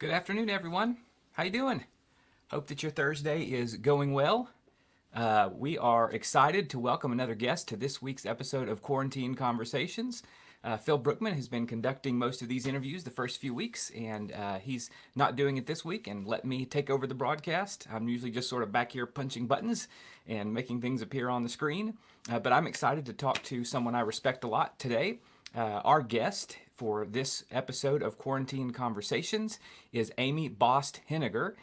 Good afternoon, everyone. How you doing? Hope that your Thursday is going well. We are excited to welcome another guest to this week's episode of Quarantine Conversations. Phil Brookman has been conducting most of these interviews the first few weeks, and he's not doing it this week and let me take over the broadcast. I'm usually just sort of back here punching buttons and making things appear on the screen, but I'm excited to talk to someone I respect a lot today. Our guest for this episode of Quarantine Conversations is Amy Bost Henegar.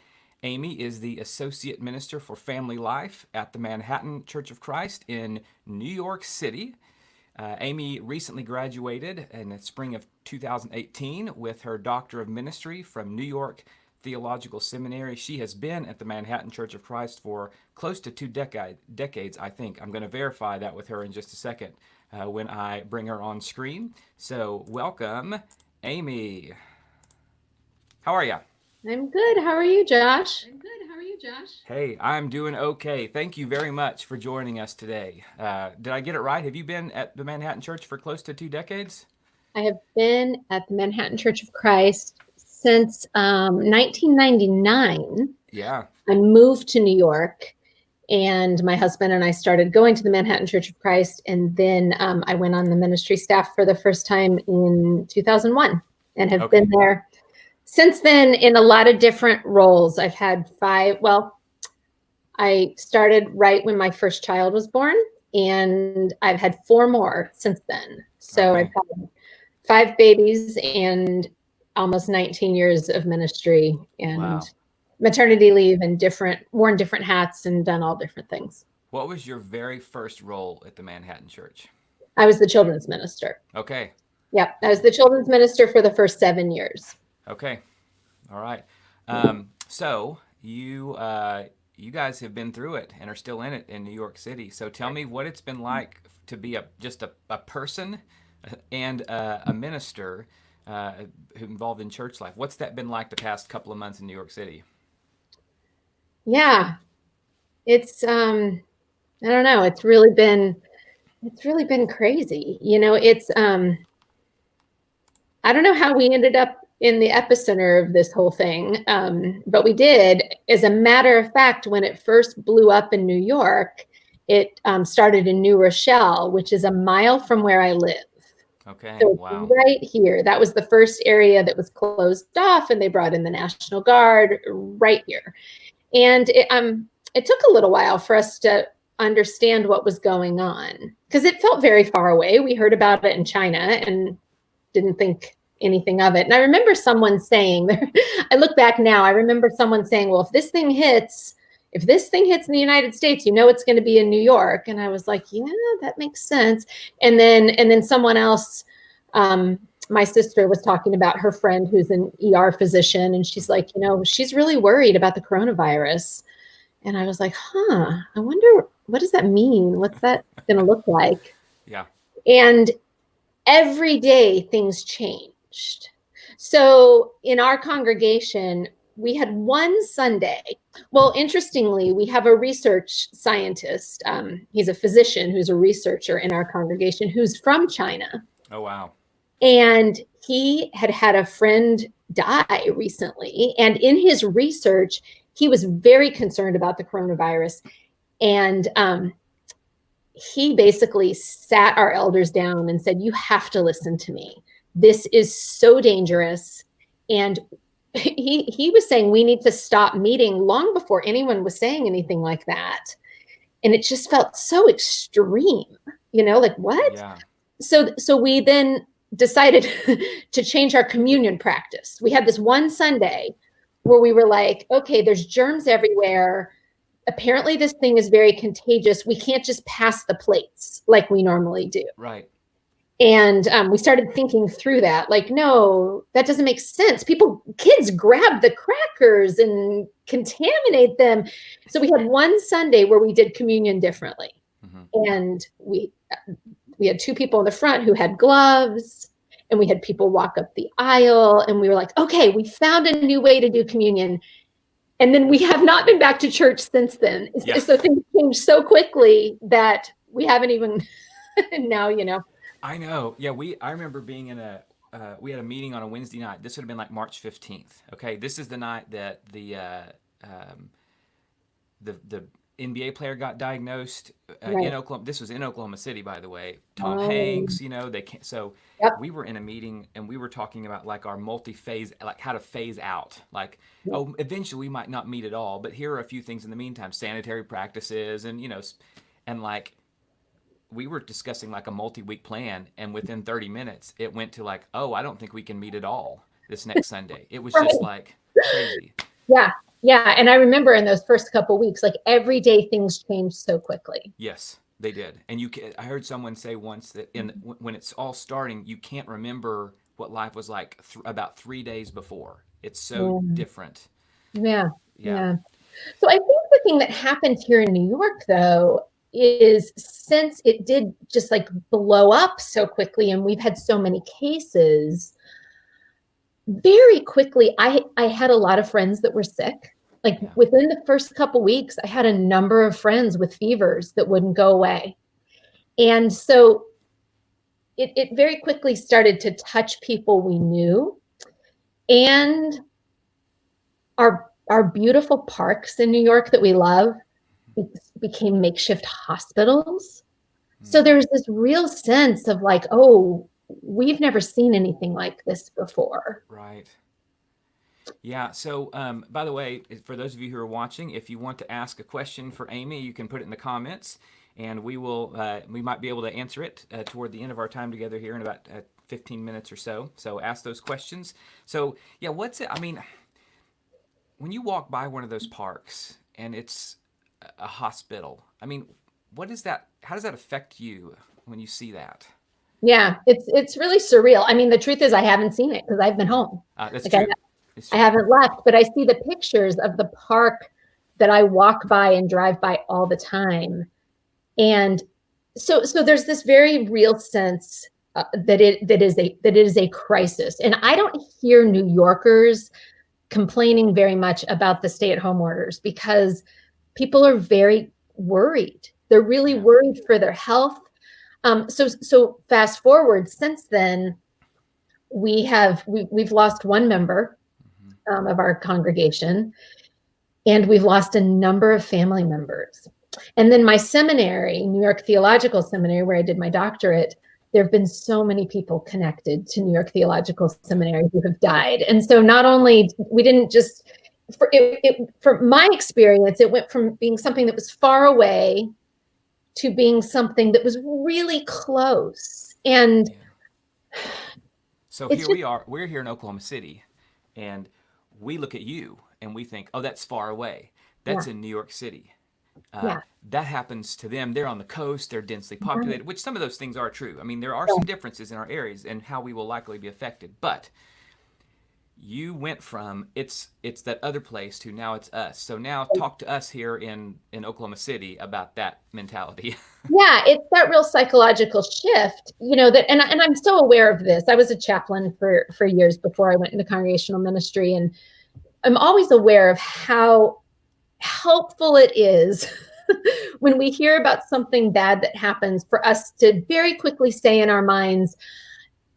Amy is the Associate Minister for Family Life at the Manhattan Church of Christ in New York City. Amy recently graduated in the spring of 2018 with her Doctor of Ministry from New York Theological Seminary. She has been at the Manhattan Church of Christ for close to two decades, I think. I'm going to verify that with her in just a second when I bring her on screen. So welcome, Amy. How are you? I'm good. How are you, Josh? Hey, I'm doing okay. Thank you very much for joining us today. Did I get it right? Have you been at the Manhattan Church for close to 2 decades? I have been at the Manhattan Church of Christ since 1999. Yeah. I moved to New York, and my husband and I started going to the Manhattan Church of Christ, and then I went on the ministry staff for the first time in 2001 and have been there since then in a lot of different roles. I've had I started right when my first child was born, and I've had 4 more since then. So I've had 5 babies and almost 19 years of ministry and maternity leave and worn different hats and done all different things. What was your very first role at the Manhattan Church? I was the children's minister. Okay. Yep. I was the children's minister for the first 7 years. Okay. All right. So you guys have been through it and are still in it in New York City. So tell me what it's been like to be just a person and a minister who involved in church life. What's that been like the past couple of months in New York City? Yeah, it's I don't know. It's really been crazy. I don't know how we ended up in the epicenter of this whole thing, but we did. As a matter of fact, when it first blew up in New York, it started in New Rochelle, which is a mile from where I live. Okay. So wow. Right here. That was the first area that was closed off, and they brought in the National Guard right here. And it took a little while for us to understand what was going on because it felt very far away. We heard about it in China and didn't think anything of it. And I remember someone saying, I look back now, I remember someone saying, well, if this thing hits in the United States, it's going to be in New York. And I was like, yeah, that makes sense. And then someone else, my sister was talking about her friend who's an ER physician, and she's like, she's really worried about the coronavirus. And I was like, I wonder, what does that mean? What's that going to look like? Yeah. And every day things changed. So in our congregation, we had one Sunday. Well, interestingly, we have a research scientist. He's a physician who's a researcher in our congregation who's from China. Oh, wow. And he had a friend die recently. And in his research, he was very concerned about the coronavirus. And he basically sat our elders down and said, you have to listen to me. This is so dangerous. And he was saying we need to stop meeting long before anyone was saying anything like that. And it just felt so extreme, like what? Yeah. So we then decided to change our communion practice. We had this one Sunday where we were like, okay, there's germs everywhere. Apparently this thing is very contagious. We can't just pass the plates like we normally do. Right. And we started thinking through that, like, no, that doesn't make sense. Kids grab the crackers and contaminate them. So we had one Sunday where we did communion differently. Mm-hmm. And we had 2 people in the front who had gloves, and we had people walk up the aisle, and we were like, okay, we found a new way to do communion. And then we have not been back to church since then. Yeah. So things changed so quickly that we haven't even now, I know. Yeah, I remember being in we had a meeting on a Wednesday night. This would have been like March 15th. Okay, this is the night that the NBA player got diagnosed in Right. Oklahoma. This was in Oklahoma City, by the way. Tom Oh, Hanks, they can't. So yep. we were in a meeting and we were talking about like our multi-phase, like how to phase out. Like, Yep. oh, eventually we might not meet at all, but here are a few things in the meantime: sanitary practices, and and like we were discussing like a multi-week plan, and within 30 minutes, it went to like, oh, I don't think we can meet at all this next Sunday. It was just Right. like crazy. Yeah. Yeah. And I remember in those first couple weeks, like every day things changed so quickly. Yes, they did. And I heard someone say once that when it's all starting, you can't remember what life was like about 3 days before. It's so Yeah. different. Yeah. Yeah. Yeah. So I think the thing that happened here in New York, though, is since it did just like blow up so quickly and we've had so many cases, very quickly, I had a lot of friends that were sick. Like Yeah. within the first couple weeks, I had a number of friends with fevers that wouldn't go away. And so it very quickly started to touch people we knew. And our beautiful parks in New York that we love became makeshift hospitals. So Mm, there's this real sense of like, oh, we've never seen anything like this before. right. Yeah. So, by the way, for those of you who are watching, if you want to ask a question for Amy, you can put it in the comments, and we might be able to answer it toward the end of our time together here in about 15 minutes or so. So, ask those questions. So, yeah, what's it? I mean, when you walk by one of those parks and it's a hospital, I mean, what is that? How does that affect you when you see that? Yeah, it's really surreal. I mean, the truth is I haven't seen it because I've been Yeah, home. that's Like I, true. It's I true. haven't left, but I see the pictures of the park that I walk by and drive by all the time. And so there's this very real sense that it is a crisis. And I don't hear New Yorkers complaining very much about the stay-at-home orders because people are very worried. They're really Yeah. worried for their health. So fast forward since then, we've lost one member Hmm. of our congregation, and we've lost a number of family members. And then my seminary, New York Theological Seminary, where I did my doctorate, there have been so many people connected to New York Theological Yeah. Seminary who have died. And so not only we didn't just for my experience, it went from being something that was far away to being something that was really close. And Yeah. So it's here just, we are. We're here in Oklahoma City, and we look at you and we think, "Oh, that's far away. That's yeah, in New York City." Uh, yeah, that happens to them. They're on the coast. They're densely right. populated, which some of those things are true. I mean, there are Yeah. some differences in our areas and how we will likely be affected. But you went from it's that other place to now it's us. So now talk to us here in Oklahoma City about that mentality. Yeah, it's that real psychological shift, that, and I'm so aware of this. I was a chaplain for years before I went into congregational ministry, and I'm always aware of how helpful it is when we hear about something bad that happens for us to very quickly say in our minds,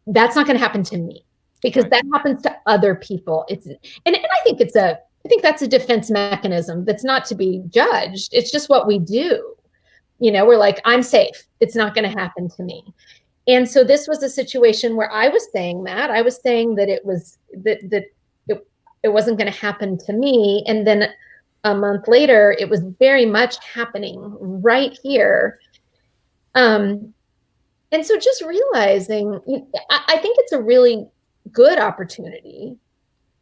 that's not going to happen to me because Right. that happens to other people. And I think that's a defense mechanism that's not to be judged. It's just what we do. We're like, I'm safe. It's not going to happen to me. And so this was a situation where I was saying that. I was saying that it wasn't going to happen to me. And then a month later, it was very much happening right here. Um, and so just realizing, I think it's a really good opportunity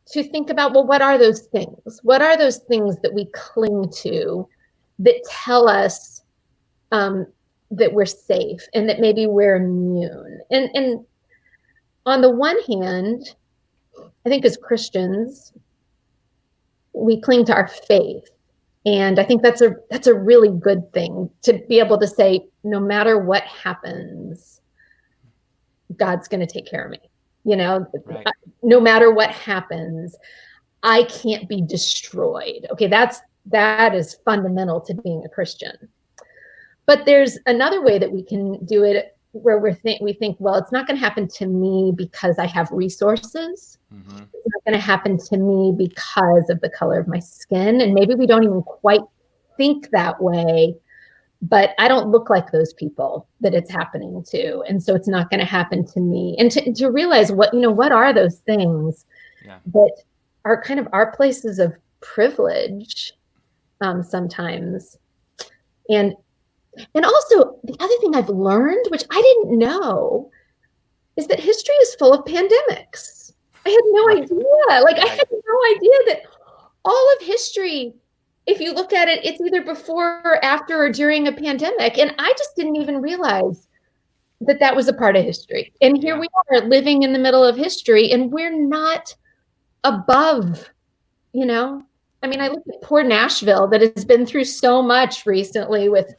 to think about, well, what are those things? What are those things that we cling to that tell us um, that we're safe and that maybe we're immune? And on the one hand, I think as Christians, we cling to our faith. And I think that's a really good thing to be able to say, no matter what happens, God's going to take care of me. You know, Right. no matter what happens, I can't be destroyed. Okay, that is fundamental to being a Christian. But there's another way that we can do it where we think, well, it's not going to happen to me because I have resources. Mm-hmm. It's not going to happen to me because of the color of my skin. And maybe we don't even quite think that way, but I don't look like those people that it's happening to. And so it's not going to happen to me. And to realize what are those things that are kind of our places of privilege sometimes. And also the other thing I've learned, which I didn't know, is that history is full of pandemics. I had no idea. Like I had no idea that all of history, if you look at it, it's either before or after or during a pandemic. And I just didn't even realize that was a part of history. And here we are living in the middle of history, and we're not above, I mean, I look at poor Nashville that has been through so much recently with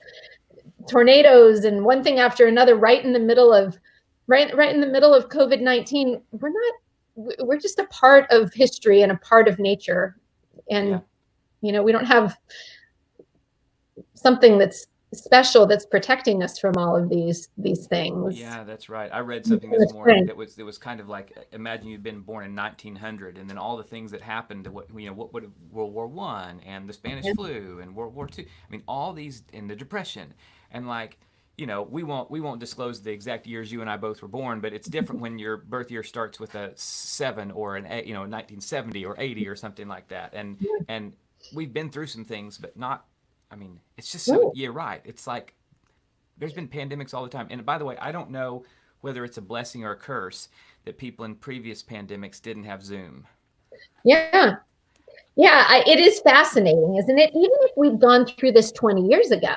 tornadoes and one thing after another, right in the middle of COVID-19. We're just a part of history and a part of nature. And, we don't have something that's special that's protecting us from all of these things. Yeah, that's right. I read something this morning that was kind of like, imagine you'd been born in 1900, and then all the things that happened to what World War I and the Spanish flu and World War II. I mean, all these, and the Depression, and like, we won't disclose the exact years you and I both were born, but it's different when your birth year starts with a 7 or an 8, 1970 or 80 or something like that. And we've been through some things, but not. I mean, it's just so, you're right. It's like there's been pandemics all the time. And by the way, I don't know whether it's a blessing or a curse that people in previous pandemics didn't have Zoom. Yeah. Yeah, it is fascinating, isn't it? Even if we'd gone through this 20 years ago,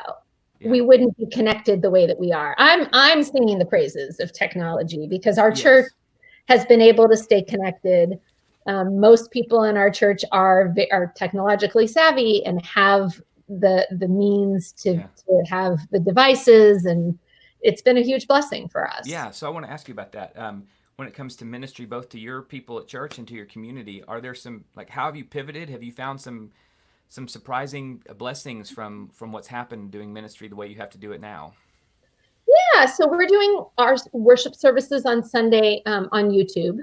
we wouldn't be connected the way that we are. I'm singing the praises of technology because our church has been able to stay connected. Most people in our church are technologically savvy and have the means to have the devices, and it's been a huge blessing for us. Yeah, so I want to ask you about that. When it comes to ministry, both to your people at church and to your community, are there some, like, how have you pivoted? Have you found some surprising blessings from what's happened doing ministry the way you have to do it now? Yeah, so we're doing our worship services on Sunday on YouTube,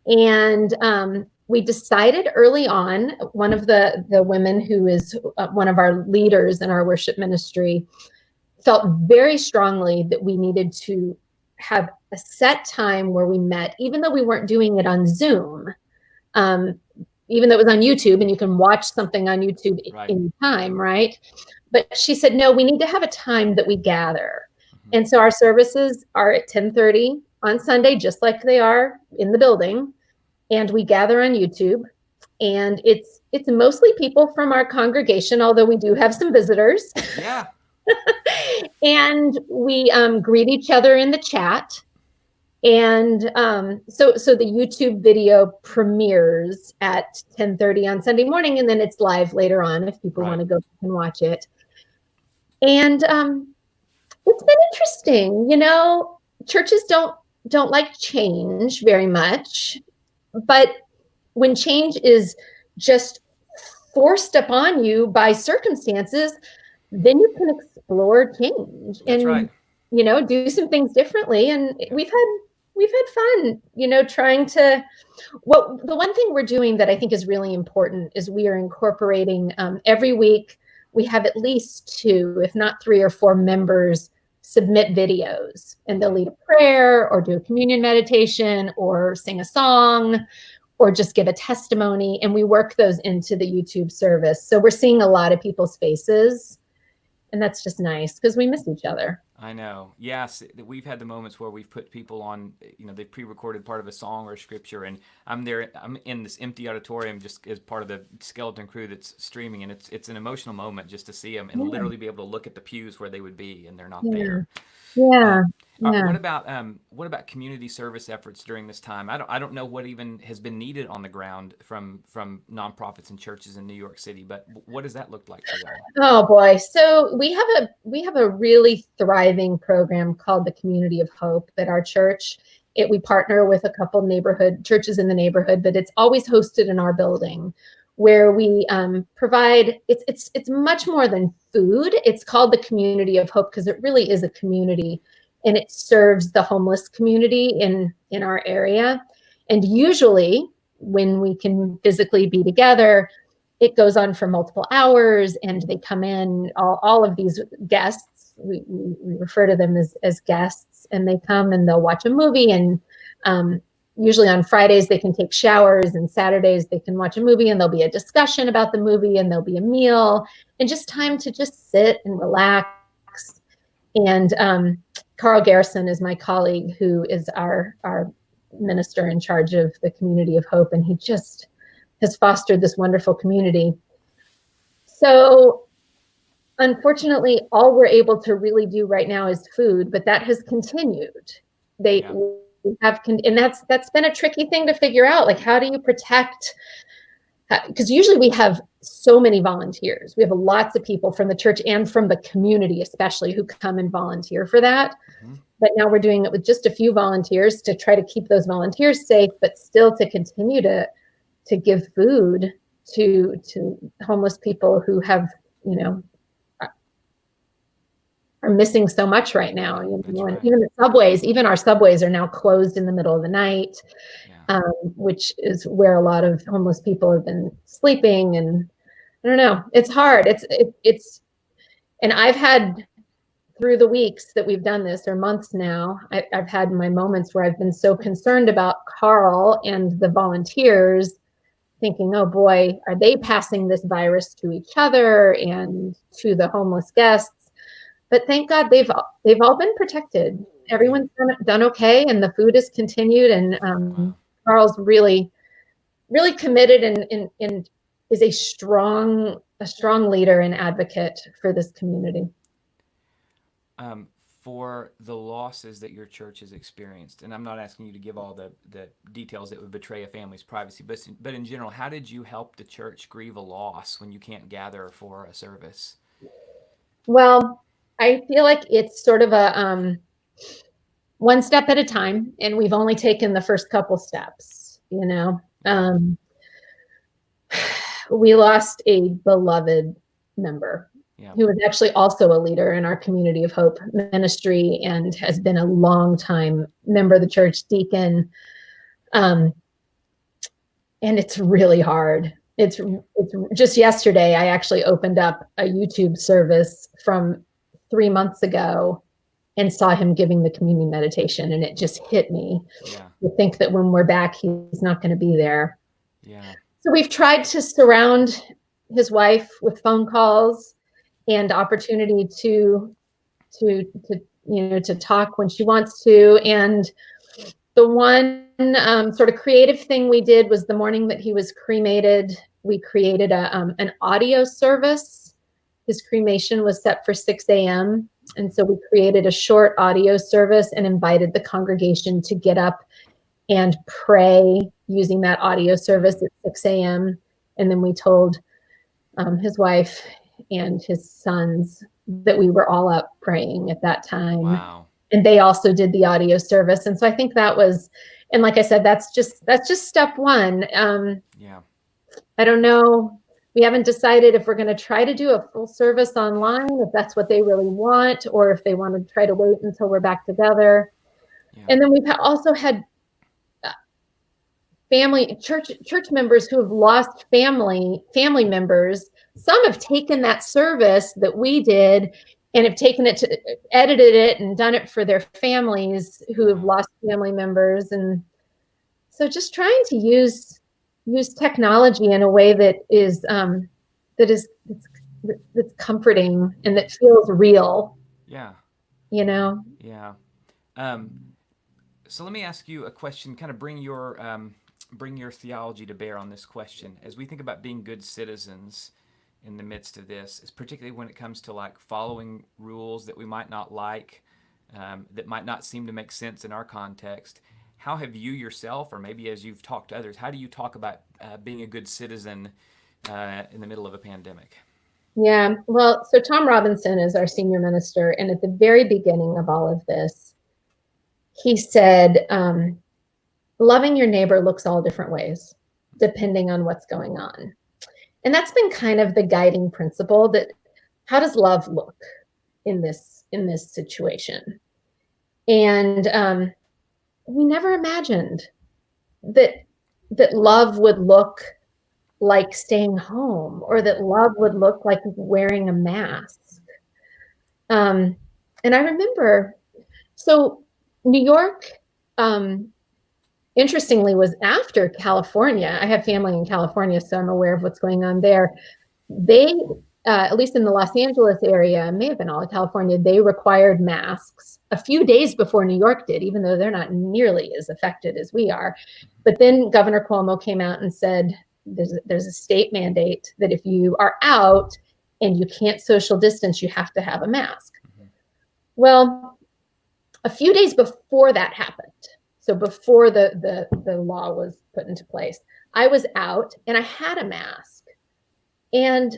and we decided early on, one of the women who is one of our leaders in our worship ministry felt very strongly that we needed to have a set time where we met, even though we weren't doing it on Zoom, even though it was on YouTube and you can watch something on YouTube anytime, right? But she said, no, we need to have a time that we gather. And so our services are at 10:30 on Sunday, just like they are in the building. And we gather on YouTube, and it's mostly people from our congregation, although we do have some visitors. Yeah. And we greet each other in the chat. And so the YouTube video premieres at 10:30 on Sunday morning, and then it's live later on if people want to go and watch it. And it's been interesting. Churches don't like change very much. But when change is just forced upon you by circumstances, then you can explore change and do some things differently. And we've had fun, trying to. Well, the one thing we're doing that I think is really important is we are incorporating every week. We have at least 2, if not 3 or 4 members submit videos, and they'll lead a prayer or do a communion meditation or sing a song or just give a testimony. And we work those into the YouTube service. So we're seeing a lot of people's faces, and that's just nice because we miss each other. I know. Yes, we've had the moments where we've put people on, they pre-recorded part of a song or scripture, and I'm in this empty auditorium just as part of the skeleton crew that's streaming, and it's an emotional moment just to see them and literally be able to look at the pews where they would be, and they're not there. Yeah. What about community service efforts during this time? I don't know what even has been needed on the ground from nonprofits and churches in New York City, but what does that look like for y'all? Oh boy, so we have a really thriving program called the Community of Hope at our church. We partner with a couple neighborhood churches in the neighborhood, but it's always hosted in our building, where we provide. It's much more than food. It's called the Community of Hope because it really is a community. and it serves the homeless community in our area. And usually when we can physically be together, it goes on for multiple hours, and they come in, all of these guests, we refer to them as guests, and they come and they'll watch a movie, and usually on Fridays they can take showers, and Saturdays they can watch a movie, and there'll be a discussion about the movie, and there'll be a meal, and just time to just sit and relax. And Carl Garrison is my colleague, who is our minister in charge of the Community of Hope, and he just has fostered this wonderful community. So unfortunately, all we're able to really do right now is food, but that has continued. And that's been a tricky thing to figure out. Like, how do you protect? Because usually we have so many volunteers. We have lots of people from the church and from the community, especially, who come and volunteer for that. Mm-hmm. But now we're doing it with just a few volunteers to try to keep those volunteers safe, but still to continue to give food to homeless people who have, are missing so much right now. Right. Even the subways, even our subways are now closed in the middle of the night, which is where a lot of homeless people have been sleeping. And I don't know, it's hard. And I've had, through the weeks that we've done this, or months now, I've had my moments where I've been so concerned about Carl and the volunteers, thinking, oh boy, are they passing this virus to each other and to the homeless guests? But thank God they've all been protected. Everyone's done okay, and the food has continued. And Carl's really, really committed and is a strong leader and advocate for this community. For the losses that your church has experienced, and I'm not asking you to give all the details that would betray a family's privacy, but in general, how did you help the church grieve a loss when you can't gather for a service? Well, I feel like it's sort of a one step at a time, and we've only taken the first couple steps. We lost a beloved member. Yeah. Who was actually also a leader in our Community of Hope ministry and has been a long time member of the church, deacon. And it's really hard. It's just yesterday, I actually opened up a YouTube service from 3 months ago and saw him giving the communion meditation. And it just hit me to think that when we're back, he's not going to be there. Yeah. So we've tried to surround his wife with phone calls and opportunity to talk when she wants to. And the one sort of creative thing we did was, the morning that he was cremated, we created an audio service. His cremation was set for 6 a.m. And so we created a short audio service and invited the congregation to get up and pray using that audio service at 6 a.m. And then we told his wife and his sons that we were all up praying at that time. Wow. And they also did the audio service. And so I think that was, and like I said, that's just step one. I don't know. We haven't decided if we're going to try to do a full service online, if that's what they really want, or if they want to try to wait until we're back together. Yeah. And then we've also had church members who have lost family members. Some have taken that service that we did and have taken it to edited it and done it for their families who have lost family members. And so just trying to use technology in a way that is that's comforting and that feels real. Yeah. Yeah. So let me ask you a question, kind of bring your theology to bear on this question. As we think about being good citizens in the midst of this, particularly when it comes to like following rules that we might not like, that might not seem to make sense in our context, how have you yourself, or maybe as you've talked to others, how do you talk about being a good citizen in the middle of a pandemic? Yeah, well, so Tom Robinson is our senior minister, and at the very beginning of all of this, he said, loving your neighbor looks all different ways, depending on what's going on. And that's been kind of the guiding principle, that how does love look in this situation? And we never imagined that love would look like staying home, or that love would look like wearing a mask. And I remember, so New York, interestingly, was after California. I have family in California, so I'm aware of what's going on there. They, at least in the Los Angeles area, may have been all of California, they required masks a few days before New York did, even though they're not nearly as affected as we are. But then Governor Cuomo came out and said, there's a state mandate that if you are out and you can't social distance, you have to have a mask. Mm-hmm. Well, a few days before that happened, so before the law was put into place, I was out and I had a mask. And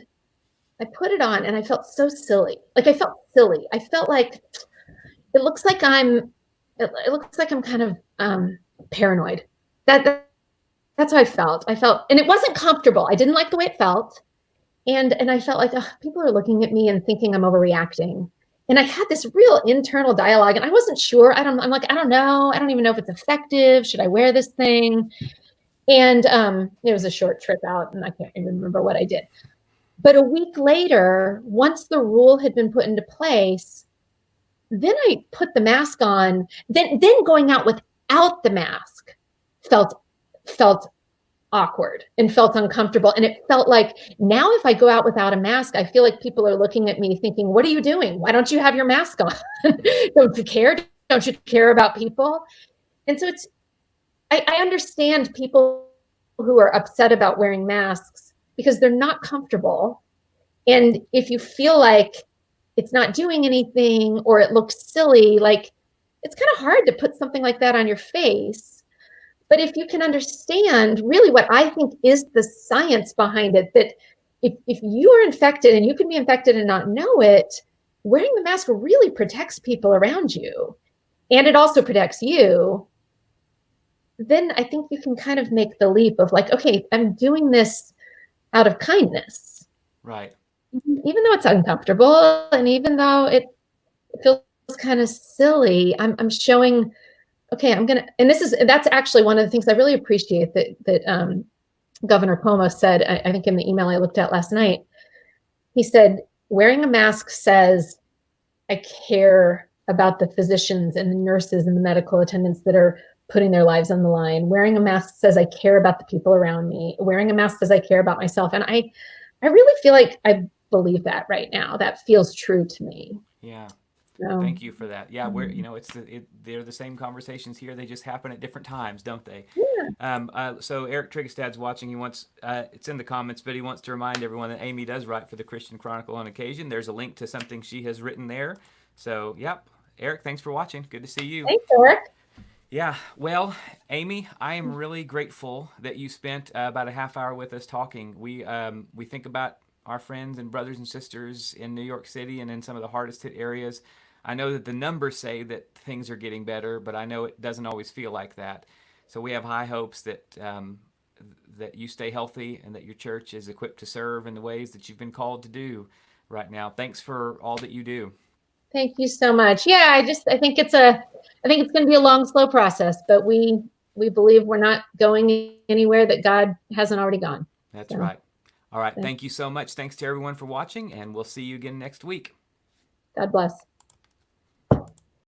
I put it on and I felt so silly. Like, I felt silly. I felt like it looks like I'm kind of paranoid. That's how I felt. And it wasn't comfortable. I didn't like the way it felt. And I felt like, people are looking at me and thinking I'm overreacting. And I had this real internal dialogue, and I wasn't sure. I'm like, I don't know. I don't even know if it's effective. Should I wear this thing? And it was a short trip out, and I can't even remember what I did. But a week later, once the rule had been put into place, then I put the mask on. Then going out without the mask felt awkward and felt uncomfortable. And it felt like, now if I go out without a mask, I feel like people are looking at me thinking, what are you doing? Why don't you have your mask on? Don't you care? Don't you care about people? And so I understand people who are upset about wearing masks because they're not comfortable. And if you feel like it's not doing anything, or it looks silly, like, it's kind of hard to put something like that on your face. But if you can understand really what I think is the science behind it, that if you are infected, and you can be infected and not know it, wearing the mask really protects people around you, and it also protects you, then I think you can kind of make the leap of like, okay, I'm doing this out of kindness. Right. Even though it's uncomfortable, and even though it feels kind of silly, I'm showing, okay, and that's actually one of the things I really appreciate that Governor Cuomo said, I think in the email I looked at last night. He said, wearing a mask says, I care about the physicians and the nurses and the medical attendants that are putting their lives on the line. Wearing a mask says, I care about the people around me. Wearing a mask says, I care about myself. And I really feel like I believe that right now. That feels true to me. Yeah. Thank you for that. Yeah, they're the same conversations here. They just happen at different times, don't they? Yeah. So Eric Trigestad's watching. He wants, it's in the comments, but he wants to remind everyone that Amy does write for the Christian Chronicle on occasion. There's a link to something she has written there. So, yep. Eric, thanks for watching. Good to see you. Thanks, Eric. Yeah, well, Amy, I am really grateful that you spent about a half hour with us talking. We think about our friends and brothers and sisters in New York City and in some of the hardest hit areas. I know that the numbers say that things are getting better, but I know it doesn't always feel like that. So we have high hopes that that you stay healthy and that your church is equipped to serve in the ways that you've been called to do right now. Thanks for all that you do. Thank you so much. Yeah, I think it's going to be a long, slow process, but we believe we're not going anywhere that God hasn't already gone. That's right. All right. Thank you so much. Thanks to everyone for watching, and we'll see you again next week. God bless.